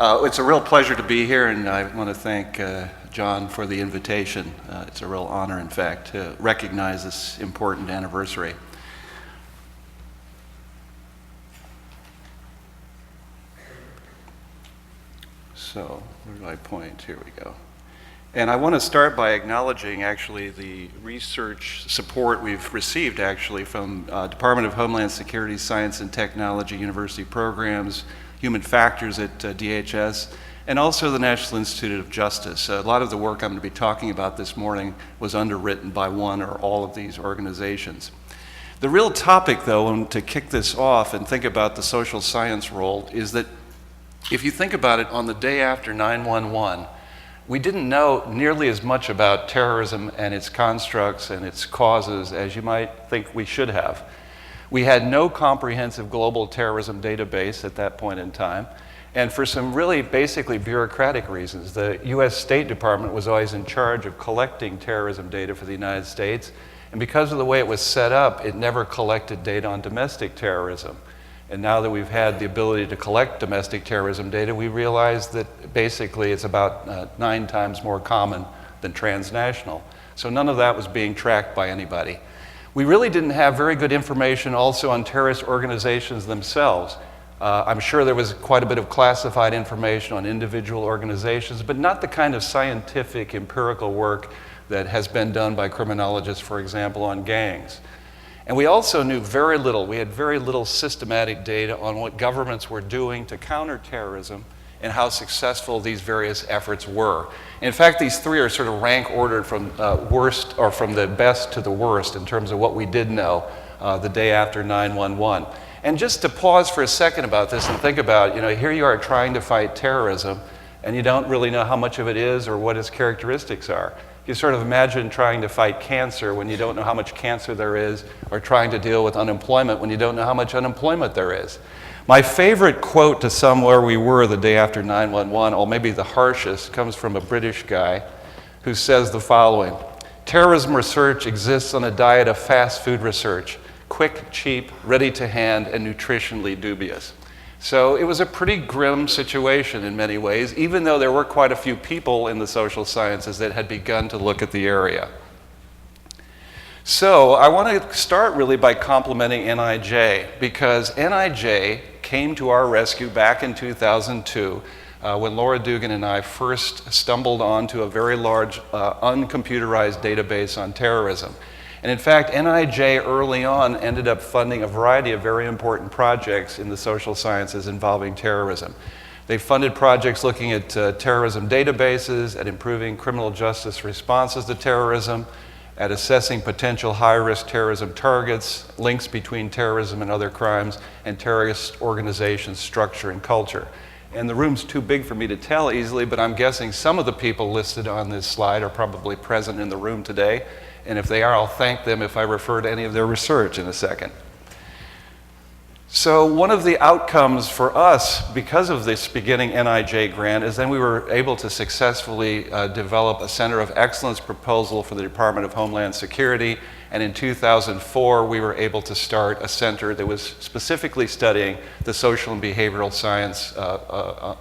It's a real pleasure to be here, and I want to thank John for the invitation. It's a real honor, in fact, to recognize this important anniversary. So, where do I point? Here we go. And I want to start by acknowledging actually the research support we've received actually from Department of Homeland Security, Science and Technology, University Programs, Human Factors at DHS, and also the National Institute of Justice. A lot of the work I'm going to be talking about this morning was underwritten by one or all of these organizations. The real topic, though, and to kick this off and think about the social science role, is that if you think about it, on the day after 9/11, we didn't know nearly as much about terrorism and its constructs and its causes as you might think we should have. We had no comprehensive global terrorism database at that point in time, and for some really basically bureaucratic reasons. The US State Department was always in charge of collecting terrorism data for the United States, and because of the way it was set up, it never collected data on domestic terrorism. And now that we've had the ability to collect domestic terrorism data, we realize that basically it's about 9 times more common than transnational. So none of that was being tracked by anybody. We really didn't have very good information also on terrorist organizations themselves. I'm sure there was quite a bit of classified information on individual organizations, but not the kind of scientific, empirical work that has been done by criminologists, for example, on gangs. And we also knew very little. We had very little systematic data on what governments were doing to counter terrorism and how successful these various efforts were. In fact, these three are sort of rank ordered from worst, or from the best to the worst in terms of what we did know the day after 9/11. And just to pause for a second about this and think about, here you are trying to fight terrorism, and you don't really know how much of it is or what its characteristics are. You sort of imagine trying to fight cancer when you don't know how much cancer there is, or trying to deal with unemployment when you don't know how much unemployment there is. My favorite quote to sum where we were the day after 9/11, or maybe the harshest, comes from a British guy who says the following: "Terrorism research exists on a diet of fast food research, quick, cheap, ready to hand, and nutritionally dubious." So it was a pretty grim situation in many ways, even though there were quite a few people in the social sciences that had begun to look at the area. So I want to start really by complimenting NIJ, because NIJ came to our rescue back in 2002 when Laura Dugan and I first stumbled onto a very large uncomputerized database on terrorism. And in fact, NIJ early on ended up funding a variety of very important projects in the social sciences involving terrorism. They funded projects looking at terrorism databases, at improving criminal justice responses to terrorism, at assessing potential high-risk terrorism targets, links between terrorism and other crimes, and terrorist organization structure and culture. And the room's too big for me to tell easily, but I'm guessing some of the people listed on this slide are probably present in the room today. And if they are, I'll thank them if I refer to any of their research in a second. So one of the outcomes for us, because of this beginning NIJ grant, is then we were able to successfully develop a Center of Excellence proposal for the Department of Homeland Security. And in 2004, we were able to start a center that was specifically studying the social and behavioral science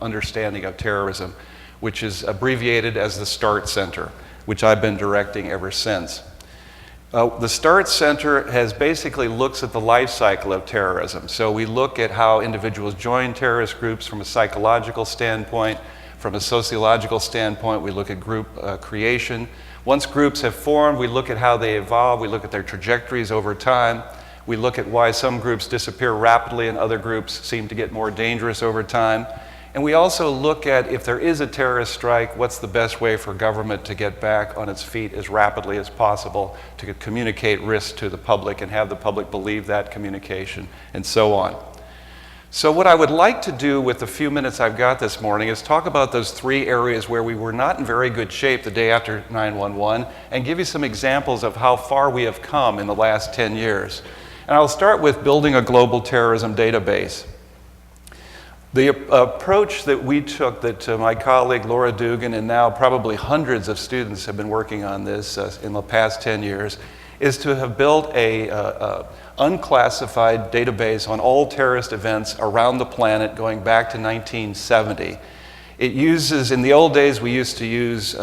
understanding of terrorism, which is abbreviated as the START Center, which I've been directing ever since. The START Center basically looks at the life cycle of terrorism. So we look at how individuals join terrorist groups from a psychological standpoint, from a sociological standpoint. We look at group creation. Once groups have formed, we look at how they evolve. We look at their trajectories over time. We look at why some groups disappear rapidly and other groups seem to get more dangerous over time. And we also look at, if there is a terrorist strike, what's the best way for government to get back on its feet as rapidly as possible, to communicate risk to the public and have the public believe that communication, and so on. So what I would like to do with the few minutes I've got this morning is talk about those three areas where we were not in very good shape the day after 9/11, and give you some examples of how far we have come in the last 10 years. And I'll start with building a global terrorism database. The approach that we took, that my colleague Laura Dugan and now probably hundreds of students have been working on this in the past 10 years, is to have built a unclassified database on all terrorist events around the planet going back to 1970. It uses, in the old days, we used to use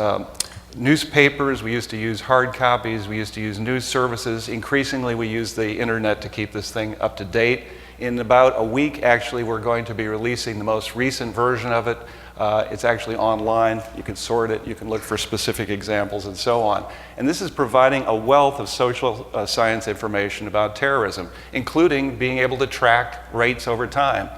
newspapers, we used to use hard copies, we used to use news services. Increasingly, we use the internet to keep this thing up to date. In about a week, actually, we're going to be releasing the most recent version of it. It's actually online. You can sort it, you can look for specific examples, and so on. And this is providing a wealth of social science information about terrorism, including being able to track rates over time.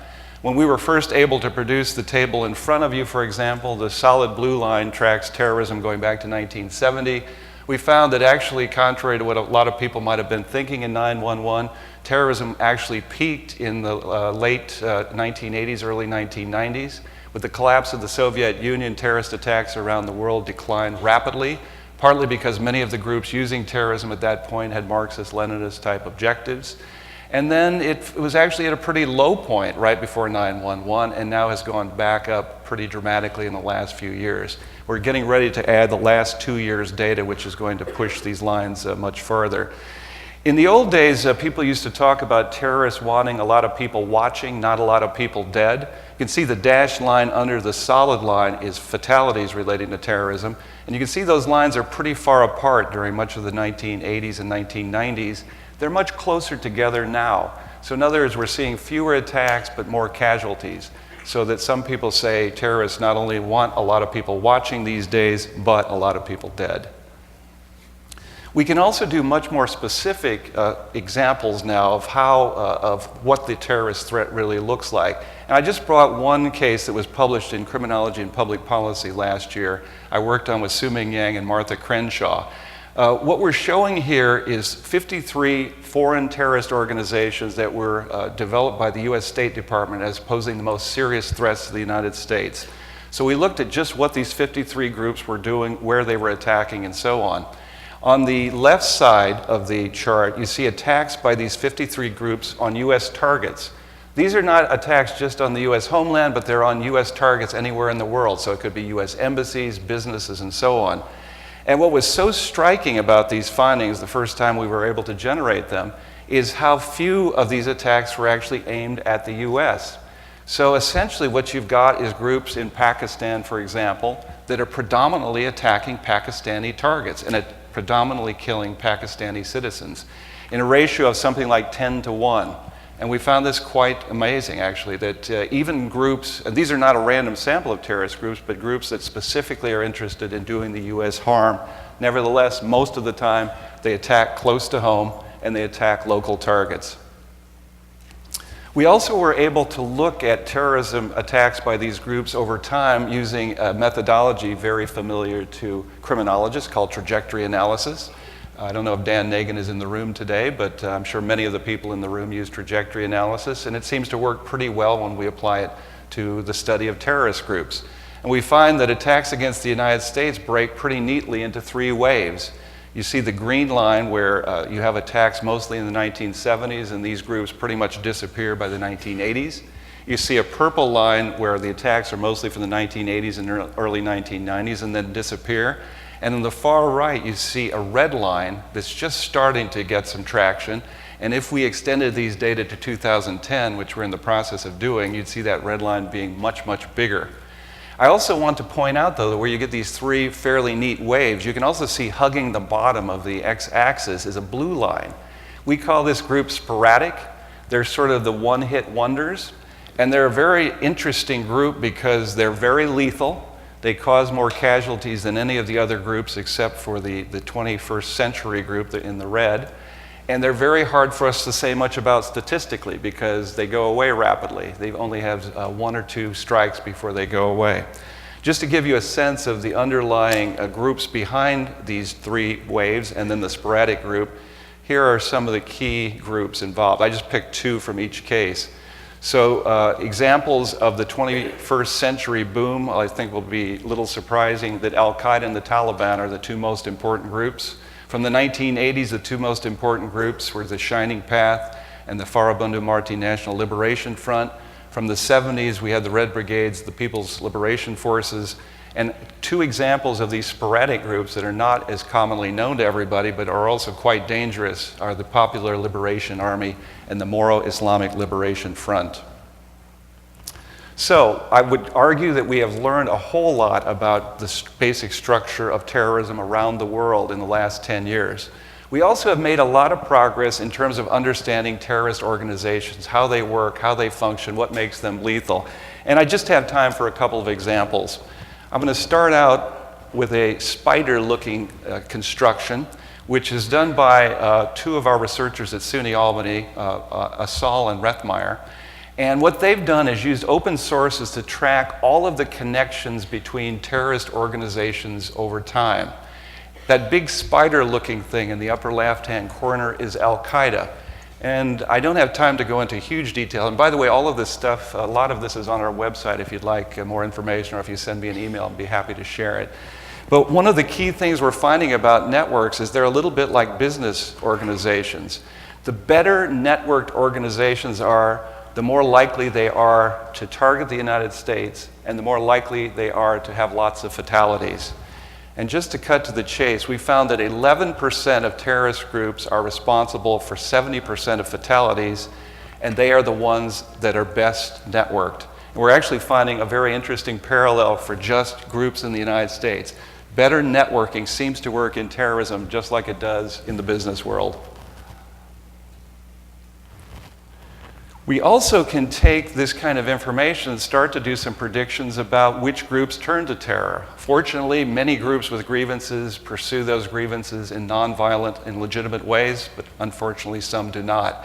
When we were first able to produce the table in front of you, for example, the solid blue line tracks terrorism going back to 1970. We found that actually, contrary to what a lot of people might have been thinking in 9/11, terrorism actually peaked in the late 1980s, early 1990s. With the collapse of the Soviet Union, terrorist attacks around the world declined rapidly, partly because many of the groups using terrorism at that point had Marxist, Leninist type objectives. And then it was actually at a pretty low point right before 9/11, and now has gone back up pretty dramatically in the last few years. We're getting ready to add the last 2 years' data, which is going to push these lines much further. In the old days, people used to talk about terrorists wanting a lot of people watching, not a lot of people dead. You can see the dashed line under the solid line is fatalities relating to terrorism. And you can see those lines are pretty far apart during much of the 1980s and 1990s. They're much closer together now. So in other words, we're seeing fewer attacks but more casualties. So that some people say terrorists not only want a lot of people watching these days, but a lot of people dead. We can also do much more specific examples now of of what the terrorist threat really looks like. And I just brought one case that was published in Criminology and Public Policy last year. I worked on with Su-Ming Yang and Martha Crenshaw. What we're showing here is 53 foreign terrorist organizations that were developed by the US State Department as posing the most serious threats to the United States. So we looked at just what these 53 groups were doing, where they were attacking, and so on. On the left side of the chart, you see attacks by these 53 groups on US targets. These are not attacks just on the US homeland, but they're on US targets anywhere in the world. So it could be US embassies, businesses, and so on. And what was so striking about these findings the first time we were able to generate them is how few of these attacks were actually aimed at the US. So essentially what you've got is groups in Pakistan, for example, that are predominantly attacking Pakistani targets and predominantly killing Pakistani citizens in a ratio of something like 10 to 1. And we found this quite amazing, actually, that even groups, and these are not a random sample of terrorist groups, but groups that specifically are interested in doing the US harm, nevertheless, most of the time, they attack close to home and they attack local targets. We also were able to look at terrorism attacks by these groups over time using a methodology very familiar to criminologists called trajectory analysis. I don't know if Dan Nagin is in the room today, but I'm sure many of the people in the room use trajectory analysis, and it seems to work pretty well when we apply it to the study of terrorist groups. And we find that attacks against the United States break pretty neatly into 3 waves. You see the green line where you have attacks mostly in the 1970s, and these groups pretty much disappear by the 1980s. You see a purple line where the attacks are mostly from the 1980s and early 1990s and then disappear. And on the far right, you see a red line that's just starting to get some traction. And if we extended these data to 2010, which we're in the process of doing, you'd see that red line being much, much bigger. I also want to point out, though, that where you get these 3 fairly neat waves, you can also see hugging the bottom of the x-axis is a blue line. We call this group sporadic. They're sort of the one-hit wonders. And they're a very interesting group because they're very lethal. They cause more casualties than any of the other groups except for the 21st century group in the red. And they're very hard for us to say much about statistically because they go away rapidly. They only have 1 or 2 strikes before they go away. Just to give you a sense of the underlying groups behind these 3 waves and then the sporadic group, here are some of the key groups involved. I just picked 2 from each case. So examples of the 21st century boom, I think will be a little surprising that Al-Qaeda and the Taliban are the 2 most important groups. From the 1980s, the 2 most important groups were the Shining Path and the Farabundo Marti National Liberation Front. From the 70s, we had the Red Brigades, the People's Liberation Forces, and 2 examples of these sporadic groups that are not as commonly known to everybody but are also quite dangerous are the Popular Liberation Army and the Moro Islamic Liberation Front. So I would argue that we have learned a whole lot about the basic structure of terrorism around the world in the last 10 years. We also have made a lot of progress in terms of understanding terrorist organizations, how they work, how they function, what makes them lethal. And I just have time for a couple of examples. I'm going to start out with a spider-looking construction, which is done by two of our researchers at SUNY Albany, Asal and Rethmeyer. And what they've done is used open sources to track all of the connections between terrorist organizations over time. That big spider-looking thing in the upper left-hand corner is Al-Qaeda. And I don't have time to go into huge detail. And by the way, all of this stuff, a lot of this is on our website if you'd like more information, or if you send me an email, I'd be happy to share it. But one of the key things we're finding about networks is they're a little bit like business organizations. The better networked organizations are, the more likely they are to target the United States, and the more likely they are to have lots of fatalities. And just to cut to the chase, we found that 11% of terrorist groups are responsible for 70% of fatalities, and they are the ones that are best networked. And we're actually finding a very interesting parallel for just groups in the United States. Better networking seems to work in terrorism just like it does in the business world. We also can take this kind of information and start to do some predictions about which groups turn to terror. Fortunately, many groups with grievances pursue those grievances in nonviolent and legitimate ways, but unfortunately some do not.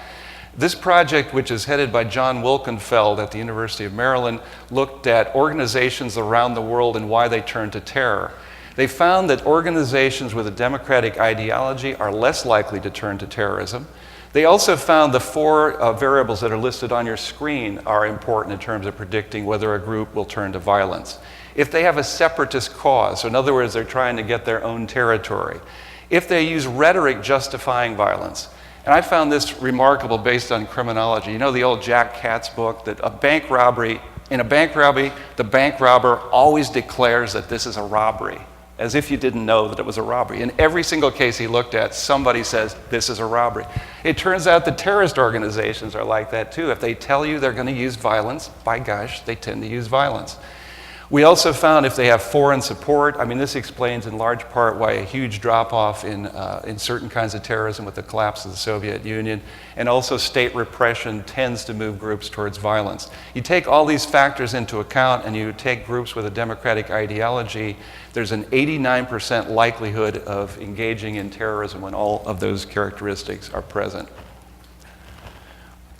This project, which is headed by John Wilkenfeld at the University of Maryland, looked at organizations around the world and why they turn to terror. They found that organizations with a democratic ideology are less likely to turn to terrorism. They also found the four variables that are listed on your screen are important in terms of predicting whether a group will turn to violence. If they have a separatist cause, so in other words, they're trying to get their own territory. If they use rhetoric justifying violence. And I found this remarkable based on criminology. You know the old Jack Katz book that in a bank robbery, the bank robber always declares that this is a robbery, as if you didn't know that it was a robbery. In every single case he looked at, somebody says, this is a robbery. It turns out that terrorist organizations are like that too. If they tell you they're going to use violence, by gosh, they tend to use violence. We also found if they have foreign support, I mean, this explains in large part why a huge drop-off in certain kinds of terrorism with the collapse of the Soviet Union, and also state repression tends to move groups towards violence. You take all these factors into account and you take groups with a democratic ideology, there's an 89% likelihood of engaging in terrorism when all of those characteristics are present.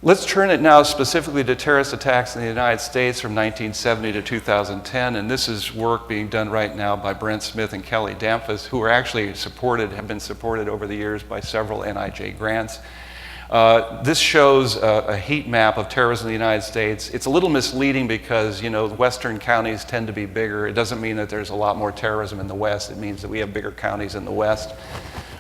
Let's turn it now specifically to terrorist attacks in the United States from 1970 to 2010, and this is work being done right now by Brent Smith and Kelly Damphus, who are actually have been supported over the years by several NIJ grants. This shows a heat map of terrorism in the United States. It's a little misleading because, you know, western counties tend to be bigger. It doesn't mean that there's a lot more terrorism in the West. It means that we have bigger counties in the West.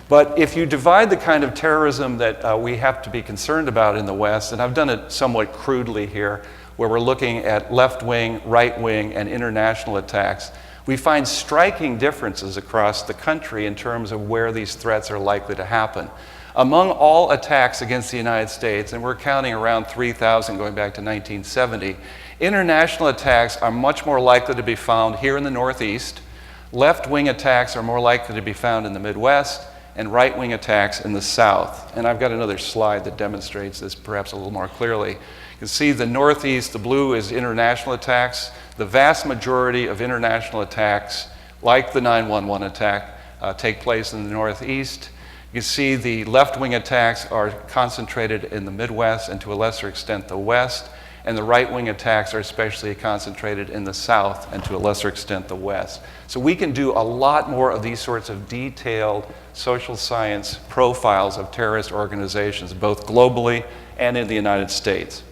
But if you divide the kind of terrorism that we have to be concerned about in the West, and I've done it somewhat crudely here, where we're looking at left-wing, right-wing, and international attacks, we find striking differences across the country in terms of where these threats are likely to happen. Among all attacks against the United States, and we're counting around 3,000 going back to 1970, international attacks are much more likely to be found here in the Northeast, left-wing attacks are more likely to be found in the Midwest, and right-wing attacks in the South. And I've got another slide that demonstrates this perhaps a little more clearly. You can see the Northeast, the blue is international attacks. The vast majority of international attacks, like the 9/11 attack, take place in the Northeast. You can see the left-wing attacks are concentrated in the Midwest and to a lesser extent the West, and the right-wing attacks are especially concentrated in the South and to a lesser extent the West. So we can do a lot more of these sorts of detailed social science profiles of terrorist organizations, both globally and in the United States.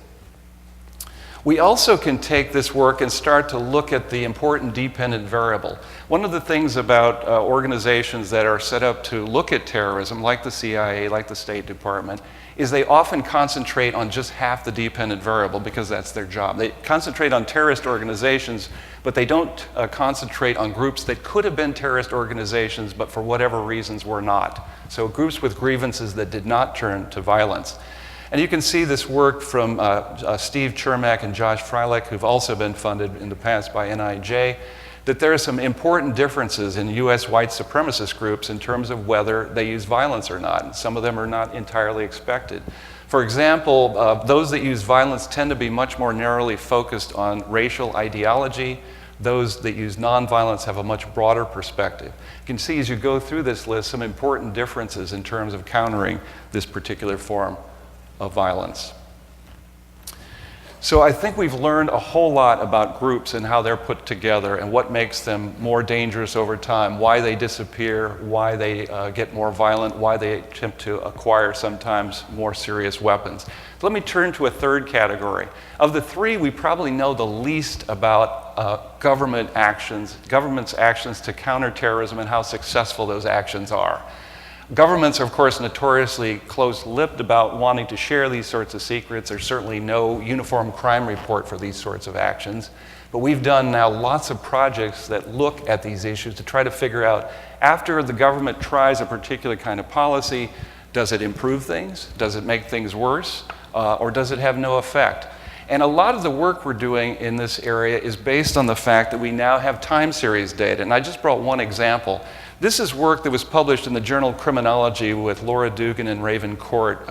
We also can take this work and start to look at the important dependent variable. One of the things about organizations that are set up to look at terrorism, like the CIA, like the State Department, is they often concentrate on just half the dependent variable because that's their job. They concentrate on terrorist organizations, but they don't concentrate on groups that could have been terrorist organizations, but for whatever reasons were not. So groups with grievances that did not turn to violence. And you can see this work from Steve Chermak and Josh Freilich, who've also been funded in the past by NIJ, that there are some important differences in U.S. white supremacist groups in terms of whether they use violence or not. And some of them are not entirely expected. For example, those that use violence tend to be much more narrowly focused on racial ideology. Those that use nonviolence have a much broader perspective. You can see as you go through this list some important differences in terms of countering this particular form of violence. So I think we've learned a whole lot about groups and how they're put together and what makes them more dangerous over time, why they disappear, why they get more violent, why they attempt to acquire sometimes more serious weapons. So let me turn to a third category. Of the three, we probably know the least about government's actions to counter terrorism and how successful those actions are. Governments are, of course, notoriously close-lipped about wanting to share these sorts of secrets. There's certainly no uniform crime report for these sorts of actions. But we've done now lots of projects that look at these issues to try to figure out, after the government tries a particular kind of policy, does it improve things? Does it make things worse? Or does it have no effect? And a lot of the work we're doing in this area is based on the fact that we now have time series data. And I just brought one example. This is work that was published in the journal Criminology with Laura Dugan and Raven Court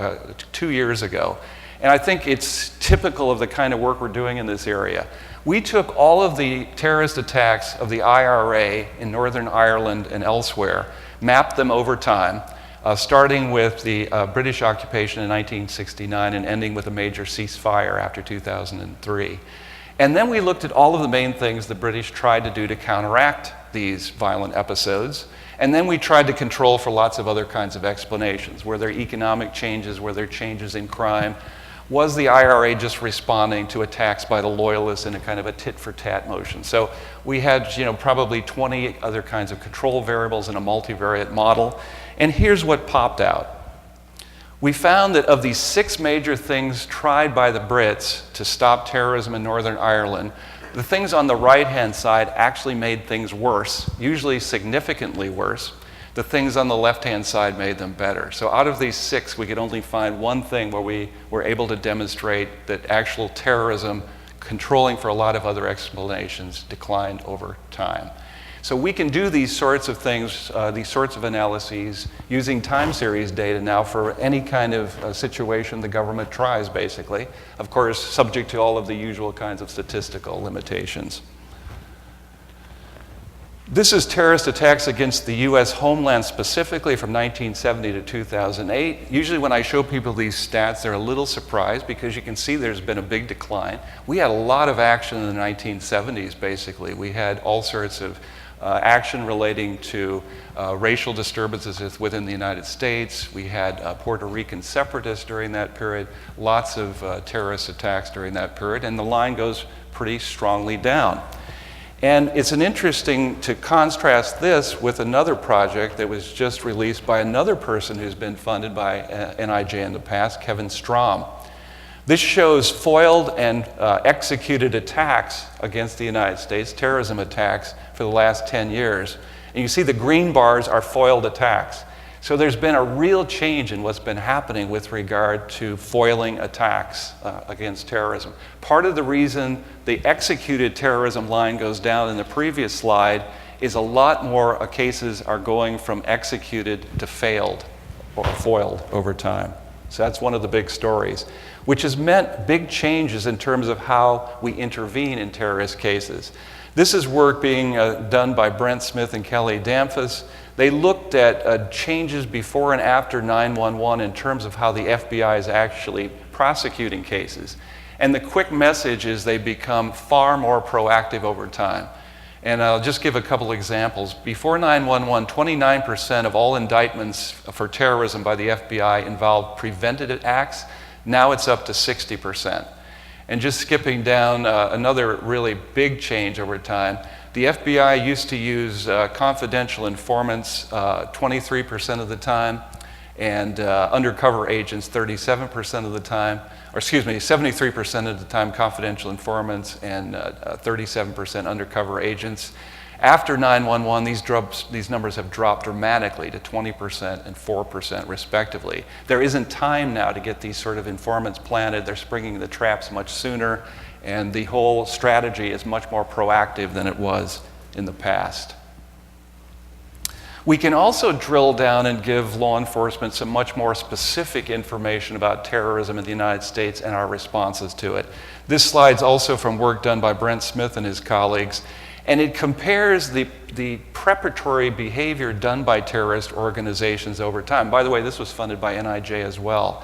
2 years ago. And I think it's typical of the kind of work we're doing in this area. We took all of the terrorist attacks of the IRA in Northern Ireland and elsewhere, mapped them over time, starting with the British occupation in 1969 and ending with a major ceasefire after 2003. And then we looked at all of the main things the British tried to do to counteract these violent episodes. And then we tried to control for lots of other kinds of explanations. Were there economic changes? Were there changes in crime? Was the IRA just responding to attacks by the loyalists in a kind of a tit-for-tat motion? So we had, probably 20 other kinds of control variables in a multivariate model. And here's what popped out. We found that of these 6 major things tried by the Brits to stop terrorism in Northern Ireland, the things on the right-hand side actually made things worse, usually significantly worse. The things on the left-hand side made them better. So out of these 6, we could only find one thing where we were able to demonstrate that actual terrorism, controlling for a lot of other explanations, declined over time. So we can do these sorts of things, these sorts of analyses, using time series data now for any kind of situation the government tries, basically. Of course, subject to all of the usual kinds of statistical limitations. This is terrorist attacks against the U.S. homeland specifically from 1970 to 2008. Usually when I show people these stats, they're a little surprised because you can see there's been a big decline. We had a lot of action in the 1970s, basically. We had all sorts of action relating to racial disturbances within the United States. We had Puerto Rican separatists during that period, lots of terrorist attacks during that period, and the line goes pretty strongly down. And it's interesting to contrast this with another project that was just released by another person who's been funded by NIJ in the past, Kevin Strom. This shows foiled and executed attacks against the United States, terrorism attacks for the last 10 years. And you see the green bars are foiled attacks. So there's been a real change in what's been happening with regard to foiling attacks against terrorism. Part of the reason the executed terrorism line goes down in the previous slide is a lot more cases are going from executed to failed or foiled over time. So that's one of the big stories, which has meant big changes in terms of how we intervene in terrorist cases. This is work being done by Brent Smith and Kelly Damphus. They looked at changes before and after 9/11 in terms of how the FBI is actually prosecuting cases. And the quick message is they become far more proactive over time. And I'll just give a couple examples. Before 9/11, 29% of all indictments for terrorism by the FBI involved preventative acts. Now it's up to 60%. And just skipping down, another really big change over time. The FBI used to use confidential informants 23% of the time, and undercover agents 37% of the time, or excuse me, 73% of the time confidential informants and 37% undercover agents. After 9/11, these numbers have dropped dramatically to 20% and 4% respectively. There isn't time now to get these sort of informants planted. They're springing the traps much sooner, and the whole strategy is much more proactive than it was in the past. We can also drill down and give law enforcement some much more specific information about terrorism in the United States and our responses to it. This slide's also from work done by Brent Smith and his colleagues, and it compares the preparatory behavior done by terrorist organizations over time. By the way, this was funded by NIJ as well.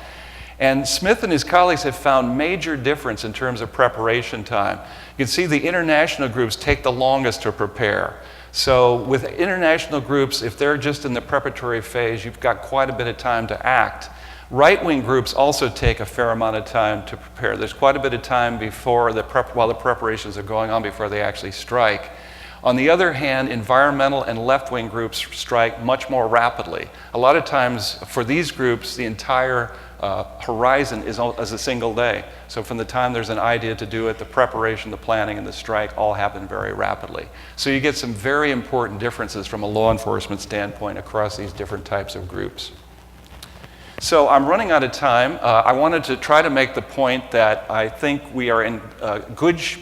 And Smith and his colleagues have found major difference in terms of preparation time. You can see the international groups take the longest to prepare. So with international groups, if they're just in the preparatory phase, you've got quite a bit of time to act. Right-wing groups also take a fair amount of time to prepare. There's quite a bit of time before while the preparations are going on before they actually strike. On the other hand, environmental and left-wing groups strike much more rapidly. A lot of times for these groups, the entire horizon is a single day. So from the time there's an idea to do it, the preparation, the planning, and the strike all happen very rapidly. So you get some very important differences from a law enforcement standpoint across these different types of groups. So I'm running out of time. I wanted to try to make the point that I think we are in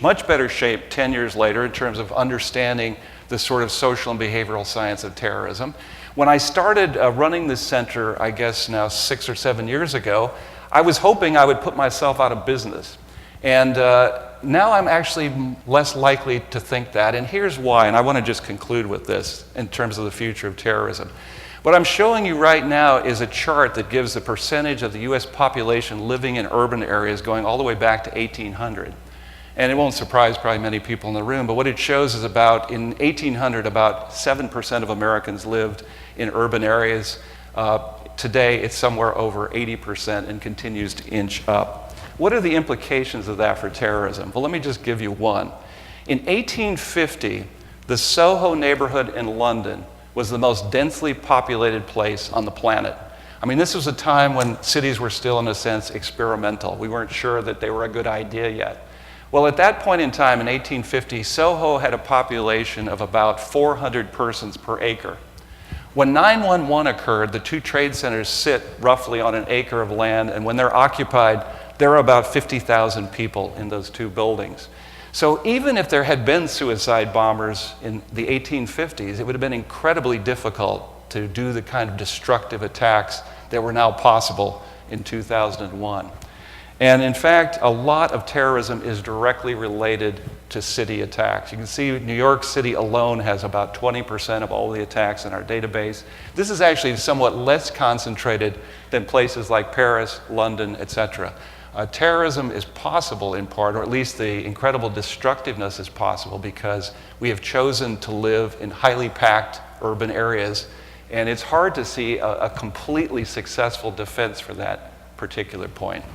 much better shape 10 years later in terms of understanding the sort of social and behavioral science of terrorism. When I started running this center, I guess now 6 or 7 years ago, I was hoping I would put myself out of business. And now I'm actually less likely to think that, and here's why, and I want to just conclude with this in terms of the future of terrorism. What I'm showing you right now is a chart that gives the percentage of the US population living in urban areas going all the way back to 1800. And it won't surprise probably many people in the room, but what it shows is in 1800, about 7% of Americans lived in urban areas. Today, it's somewhere over 80% and continues to inch up. What are the implications of that for terrorism? Well, let me just give you one. In 1850, the Soho neighborhood in London was the most densely populated place on the planet. I mean, this was a time when cities were still, in a sense, experimental. We weren't sure that they were a good idea yet. Well, at that point in time, in 1850, Soho had a population of about 400 persons per acre. When 9/11 occurred, the two trade centers sit roughly on an acre of land, and when they're occupied, there are about 50,000 people in those two buildings. So even if there had been suicide bombers in the 1850s, it would have been incredibly difficult to do the kind of destructive attacks that were now possible in 2001. And in fact, a lot of terrorism is directly related to city attacks. You can see New York City alone has about 20% of all the attacks in our database. This is actually somewhat less concentrated than places like Paris, London, etc. Terrorism is possible in part, or at least the incredible destructiveness is possible because we have chosen to live in highly packed urban areas, and it's hard to see a completely successful defense for that particular point.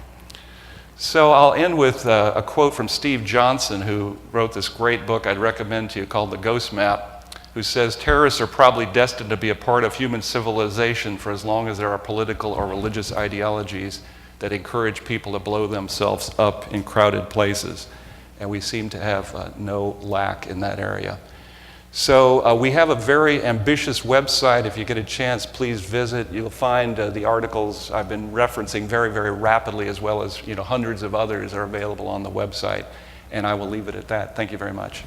So I'll end with a quote from Steve Johnson, who wrote this great book I'd recommend to you called The Ghost Map, who says, "Terrorists are probably destined to be a part of human civilization for as long as there are political or religious ideologies that encourage people to blow themselves up in crowded places." And we seem to have no lack in that area. So we have a very ambitious website. If you get a chance, please visit. You'll find the articles I've been referencing very, very rapidly, as well as hundreds of others are available on the website. And I will leave it at that. Thank you very much.